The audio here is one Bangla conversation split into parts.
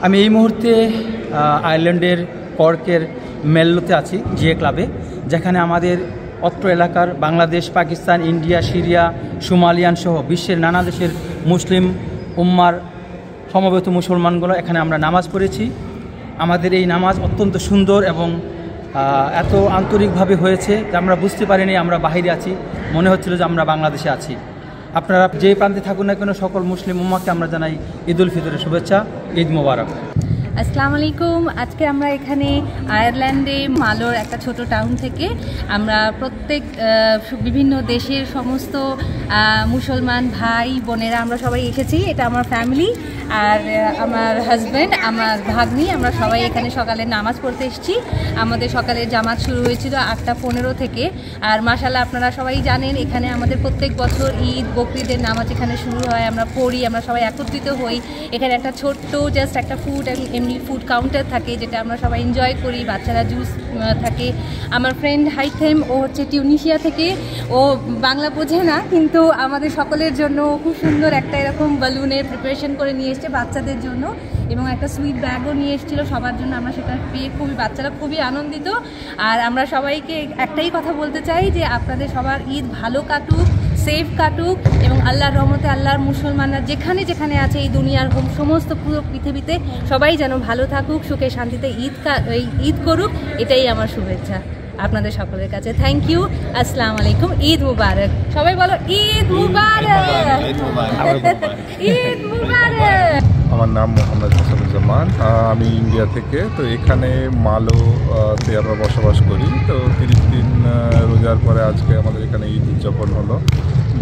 আমি এই মুহূর্তে আয়ারল্যান্ডের কর্কের মেল্লোতে আছি জিএ ক্লাবে, যেখানে আমাদের অত্র এলাকার Bangladesh, Pakistan, India, Syria, Somalian সহ বিশ্বের নানা দেশের মুসলিম উম্মার সমবেত মুসলমানগুলো এখানে আমরা নামাজ পড়েছি। আমাদের এই নামাজ অত্যন্ত সুন্দর এবং এত আন্তরিকভাবে হয়েছে যে আমরা বুঝতে পারিনি আমরা বাহিরে আছি, মনে হচ্ছিল যে আমরা বাংলাদেশে আছি। আপনারা যে প্রান্তে থাকুন না কেন সকল মুসলিম উম্মাকে আমরা জানাই ঈদ উল ফিতরের শুভেচ্ছা, ঈদ মোবারক। আসসালামু আলাইকুম। আজকে আমরা এখানে আয়ারল্যান্ডে মালোর একটা ছোট টাউন থেকে আমরা প্রত্যেক বিভিন্ন দেশের সমস্ত মুসলমান ভাই বোনেরা আমরা সবাই এসেছি। এটা আমার ফ্যামিলি, আর আমার হাজব্যান্ড, আমার ভাগ্নি, আমরা সবাই এখানে সকালে নামাজ পড়তে এসেছি। আমাদের সকালে জামাত শুরু হয়েছিল 8:15 থেকে। আর মাশাআল্লাহ আপনারা সবাই জানেন এখানে আমাদের প্রত্যেক বছর ঈদ বকরিদের নামাজ এখানে শুরু হয়, আমরা পড়ি, আমরা সবাই একত্রিত হই। এখানে একটা ছোট্ট জাস্ট একটা ফুড ফুড কাউন্টার থাকে যেটা আমরা সবাই এনজয় করি, বাচ্চারা জুস থাকে। আমার ফ্রেন্ড হাইথেম, ও হচ্ছে টিউনিশিয়া থেকে, ও বাংলা বোঝে না কিন্তু আমাদের সকলের জন্য খুব সুন্দর একটা এরকম বালুনের প্রিপারেশন করে নিয়ে এসছে বাচ্চাদের জন্য, এবং একটা সুইট ব্যাগও নিয়ে এসেছিলো সবার জন্য। আমরা সেটা পেয়ে বাচ্চারা খুবই আনন্দিত। আর আমরা সবাইকে একটাই কথা বলতে চাই যে আপনাদের সবার ঈদ ভালো কাটুক, সেফ কাটুক, এবং আল্লাহর রহমতে আল্লাহর মুসলমানরা যেখানে যেখানে আছে এই দুনিয়ার সমস্ত পুরো পৃথিবীতে সবাই যেন ভালো থাকুক, সুখে শান্তিতে ঈদ করুক, এটাই আমার শুভেচ্ছা আপনাদের সকলের কাছে। Thank you. আসসালামু আলাইকুম। ঈদ মুবারক। সবাই বলো ঈদ মুবারক, ঈদ মুবারক। আমার নাম মোহাম্মদ হাসানুজ্জামান, আমি ইন্ডিয়া থেকে। তো এখানে মালোতে আমরা বসবাস করি। তো 30 দিন রোজার পরে আজকে আমাদের এখানে ঈদ উদযাপন হলো।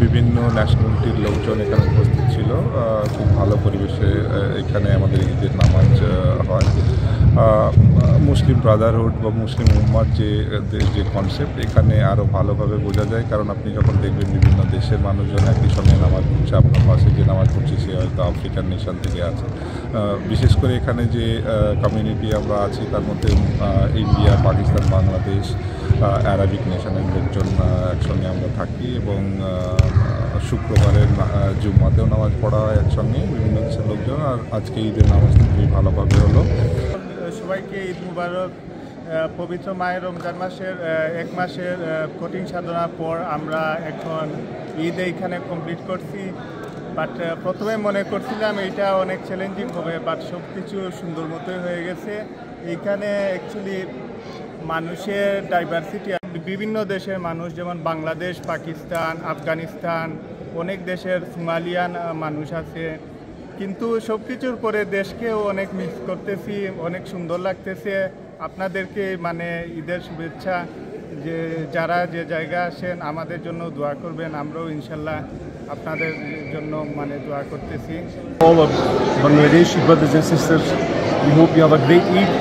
বিভিন্ন ন্যাশনালিটির লোকজন এখানে উপস্থিত ছিল। খুব ভালো পরিবেশে এখানে আমাদের ঈদের নামাজ হয়। মুসলিম ব্রাদারহুড বা মুসলিম উম্মার যে কনসেপ্ট এখানে আরও ভালোভাবে বোঝা যায়, কারণ আপনি যখন দেখবেন বিভিন্ন দেশের মানুষজন একই সঙ্গে নামাজ পড়ছে, আপনার পাশে যে নামাজ পড়ছে সে হয়তো আফ্রিকান নেশন থেকে আছে। বিশেষ করে এখানে যে কমিউনিটি আমরা আছি তার মধ্যে ইন্ডিয়া, পাকিস্তান, বাংলাদেশ, অ্যারাবিক নেশনের লোকজন একসঙ্গে আমরা থাকি, এবং শুক্রবারের জুম্মাতেও নামাজ পড়া হয় একসঙ্গে বিভিন্ন দেশের লোকজন। আর আজকে ঈদের নামাজ খুবই ভালোভাবে হলো। সবাইকে ঈদ মুবারক। পবিত্র মায়ের রমজান মাসের 1 মাসের কঠিন সাধনার পর আমরা এখন ঈদ এইখানে কমপ্লিট করছি। বাট প্রথমে মনে করছিলাম এইটা অনেক চ্যালেঞ্জিং হবে, বাট সব কিছু সুন্দর মতোই হয়ে গেছে। এইখানে অ্যাকচুয়ালি মানুষের ডাইভার্সিটি, বিভিন্ন দেশের মানুষ, যেমন বাংলাদেশ, পাকিস্তান, আফগানিস্তান, অনেক দেশের সোমালিয়ান মানুষ আছে। কিন্তু সব কিছুর পরে দেশকেও অনেক মিস করতেছি, অনেক সুন্দর লাগতেছে। আপনাদেরকে মানে ঈদের শুভেচ্ছা। যে যারা যে জায়গা আসেন আমাদের জন্য দোয়া করবেন, আমরাও ইনশাল্লাহ আপনাদের জন্য মানে দোয়া করতেছি। All of Bangladeshi brothers and sisters, we hope you have a great Eid,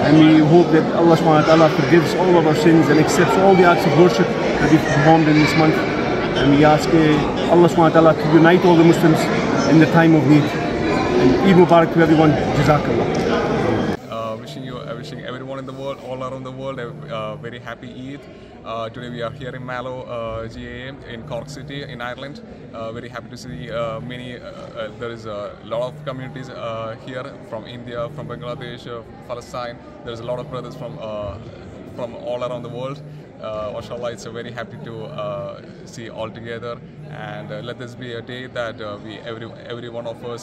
and we hope that Allah subhanahu wa ta'ala forgives all of our sins and accepts all the acts of worship that we've performed in this month. And we ask Allah subhanahu wa ta'ala to unite all the Muslims in the time of need. And Eid Mubarak to everyone. Jazakallah. Wishing everyone in the world, all around the world, a very happy Eid. Today we are here in Mallow, GA, in Cork City, in Ireland. Very happy to see there is a lot of communities here from India, from Bangladesh, Palestine. There's a lot of brothers from all around the world. MashaAllah, it's very happy to see all together, and let this be a day that every one of us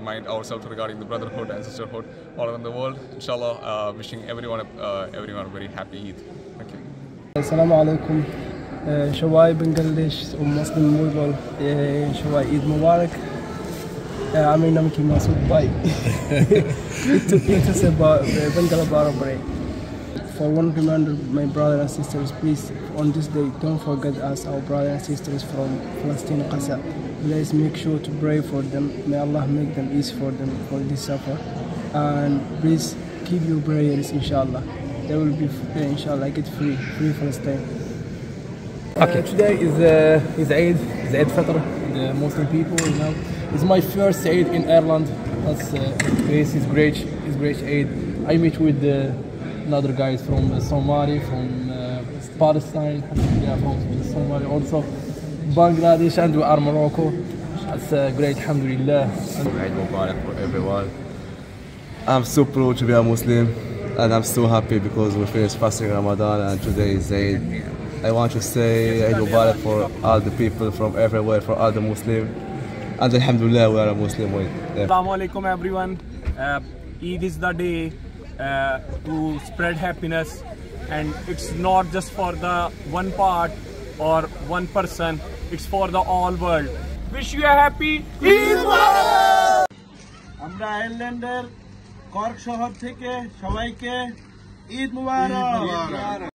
remind ourselves regarding the brotherhood and sisterhood all around the world. Inshallah, wishing everyone a very happy Eid. Thank you. Assalamu alaikum. Shawai Bangladesh Muslim world. Shawai Eid Mubarak. আমি নাম কি মাসুদ ভাই। It's about Bangladesh break. For one reminder, my brothers and sisters, please, on this day, don't forget us, our brothers and sisters from Palestine, Gaza. Please make sure to pray for them. May Allah make them easy for them for this suffer. And please keep your prayers, inshallah. They will be, inshallah, get free Palestine. Okay. Today is Eid Fitr. The Muslim people, you know, it's my first Eid in Ireland. That's it's great Eid. I meet with another guys from Somalia, from Palestine, from Somalia, also Bangladesh, and we are Morocco. That's great, alhamdulillah. Eid Mubarak for everyone. I'm so proud to be a Muslim, and I'm so happy because we finished fasting Ramadan and today is Eid. I want to say Eid Mubarak for all the people from everywhere, for all the Muslims, and Alhamdulillah we are a Muslim. Assalamu alaikum everyone. Eid is the day to spread happiness, and it's not just for the one part or one person, it's for the all world. Wish you a happy Eid Mubarak! আমরা আয়ারল্যান্ডের কর্ক শহর থেকে সবাইকে ঈদ মুবারক।